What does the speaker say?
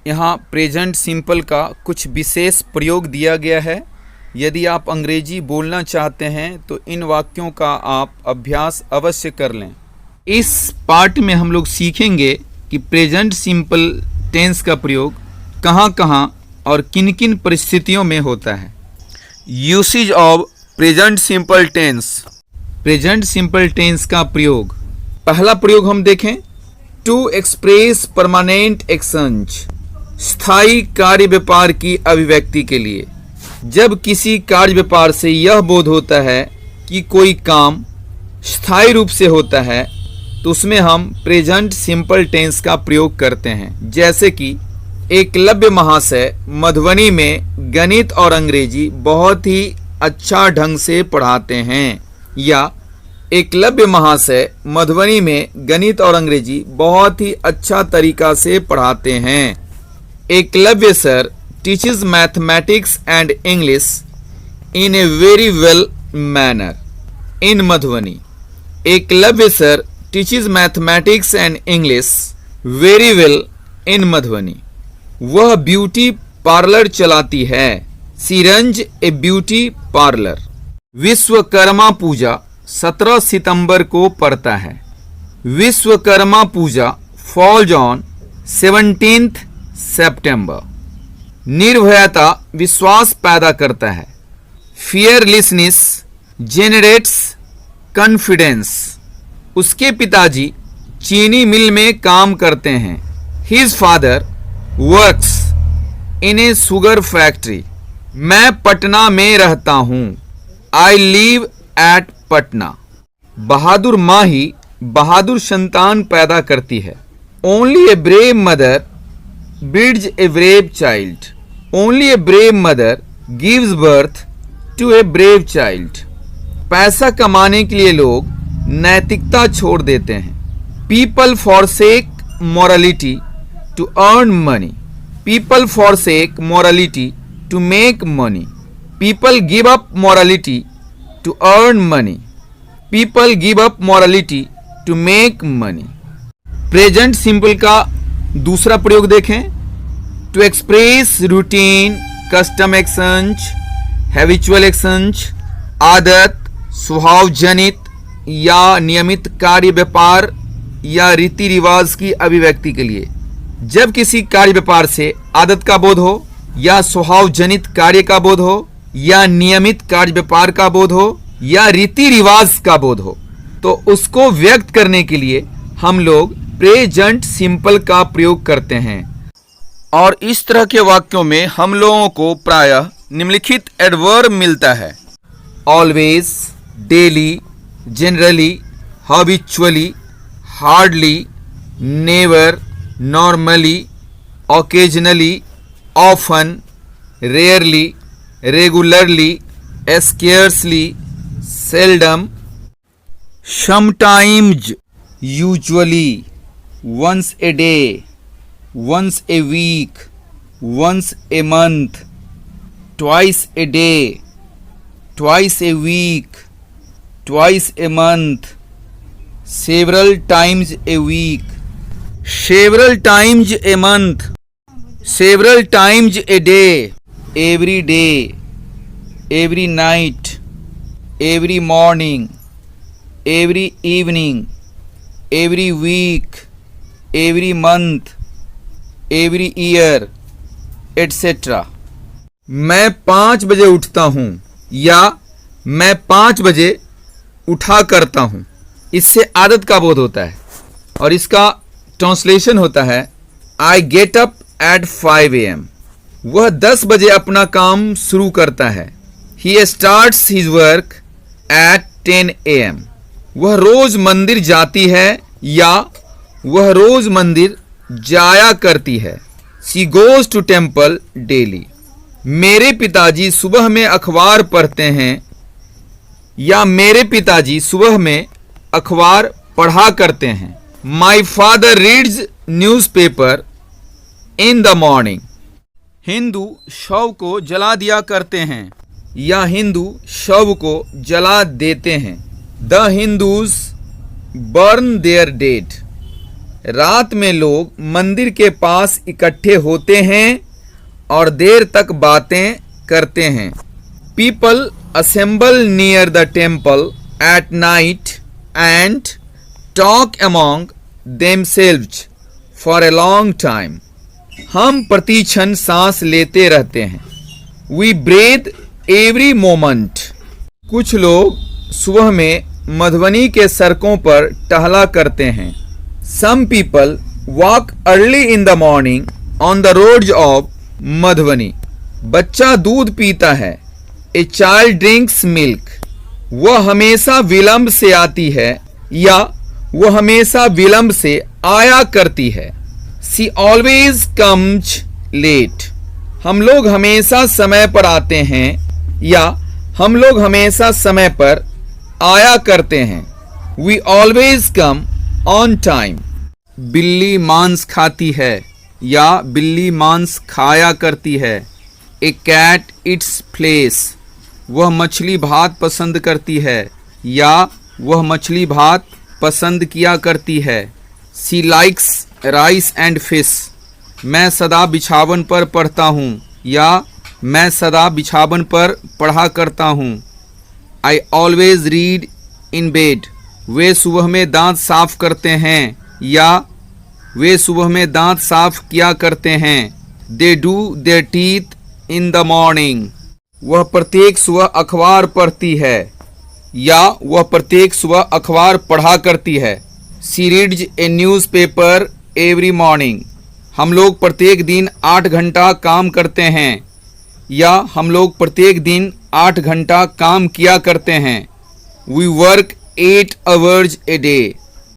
यहाँ present simple का कुछ विशेष प्रयोग दिया गया है। यदि आप अंग्रेजी बोलना चाहते हैं तो इन वाक्यों का आप अभ्यास अवश्य कर लें। इस पार्ट में हम लोग सीखेंगे कि प्रेजेंट सिंपल टेंस का प्रयोग कहाँ कहाँ और किन किन परिस्थितियों में होता है। Usage of present simple tense. Present simple tense का प्रयोग, पहला प्रयोग हम देखें, टू एक्सप्रेस परमानेंट एक्सचेंज, स्थायी कार्य व्यापार की अभिव्यक्ति के लिए। जब किसी कार्य व्यापार से यह बोध होता है कि कोई काम स्थायी रूप से होता है तो उसमें हम प्रेजेंट सिंपल टेंस का प्रयोग करते हैं। जैसे कि एकलव्य महाशय मधुबनी में गणित और अंग्रेजी बहुत ही अच्छा ढंग से पढ़ाते हैं, या एकलव्य महाशय मधुबनी में गणित और अंग्रेजी बहुत ही अच्छा तरीका से पढ़ाते हैं। Eklavya sir teaches mathematics and English in a very well manner in Madhubani. Eklavya sir teaches mathematics and English very well in Madhubani. वह ब्यूटी पार्लर चलाती है। She runs a beauty parlor. Vishwakarma पूजा 17 सितंबर को पड़ता है। विश्वकर्मा पूजा falls on 17th September. निर्भयता विश्वास पैदा करता है। Fearlessness generates confidence. उसके पिताजी चीनी मिल में काम करते हैं। His father works in a sugar factory. मैं पटना में रहता हूँ। I live at Patna. बहादुर माँ ही बहादुर संतान पैदा करती है। Only a brave mother breeds a brave child. Only a brave mother gives birth to a brave child. पैसा कमाने के लिए लोग नैतिकता छोड़ देते हैं। People forsake morality to earn money. People forsake morality to make money. People give up morality to earn money. People give up morality to make money. Present simple का दूसरा प्रयोग देखें, to express routine custom exchange, habitual exchange, आदत स्वभाव जनित या नियमित कार्य व्यापार या रीति रिवाज की अभिव्यक्ति के लिए। जब किसी कार्य व्यापार से आदत का बोध हो या स्वभाव जनित कार्य का बोध हो या नियमित कार्य व्यापार का बोध हो या रीति रिवाज का बोध हो तो उसको व्यक्त करने के लिए हम लोग प्रेजेंट सिंपल का प्रयोग करते हैं। और इस तरह के वाक्यों में हम लोगों को प्रायः निम्नलिखित एडवर्ब मिलता है, always, daily, generally, habitually, hardly, never, normally, occasionally, often, rarely, regularly, scarcely, seldom, sometimes, usually, once a day, once a week, once a month, twice a day, twice a week, twice a month, several times a week, several times a month, several times a day, every day, every night, every morning, every evening, every week, every month, every year, etc. मैं 5 बजे उठता हूँ या मैं 5 बजे उठा करता हूँ। इससे आदत का बोध होता है और इसका ट्रांसलेशन होता है I get up at 5 AM. वह 10 बजे अपना काम शुरू करता है। He starts his work at 10 AM. वह रोज मंदिर जाती है या वह रोज मंदिर जाया करती है। She goes to temple daily. मेरे पिताजी सुबह में अखबार पढ़ते हैं या मेरे पिताजी सुबह में अखबार पढ़ा करते हैं। My father reads newspaper in the morning. Hindu शव को जला दिया करते हैं या हिंदू शव को जला देते हैं। The Hindus burn their dead. रात में लोग मंदिर के पास इकट्ठे होते हैं और देर तक बातें करते हैं। People assemble near the temple at night and talk among themselves for a long time. हम प्रतिक्षण सांस लेते रहते हैं। We breathe every moment. कुछ लोग सुबह में मधुबनी के सड़कों पर टहला करते हैं। Some people walk early in the morning on the roads of Madhubani. बच्चा दूध पीता है। A child drinks milk. वह हमेशा विलंब से आती है या वह हमेशा विलंब से आया करती है। सी ऑलवेज कम्स लेट। हम लोग हमेशा समय पर आते हैं या हम लोग हमेशा समय पर आया करते हैं। We always come on time. बिल्ली मांस खाती है या बिल्ली मांस खाया करती है। ए कैट इट्स फ्लेश। वह मछली भात पसंद करती है या वह मछली भात पसंद किया करती है। सी लाइक्स राइस एंड फिश। मैं सदा बिछावन पर पढ़ता हूँ या मैं सदा बिछावन पर पढ़ा करता हूँ। I always read in bed. वे सुबह में दांत साफ करते हैं या वे सुबह में दांत साफ किया करते हैं। They do their teeth in the morning. वह प्रत्येक सुबह अखबार पढ़ती है या वह प्रत्येक सुबह अखबार पढ़ा करती है। She reads a newspaper every morning. हम लोग प्रत्येक दिन 8 घंटा काम करते हैं या हम लोग प्रत्येक दिन 8 घंटा काम किया करते हैं। We work 8 hours a day.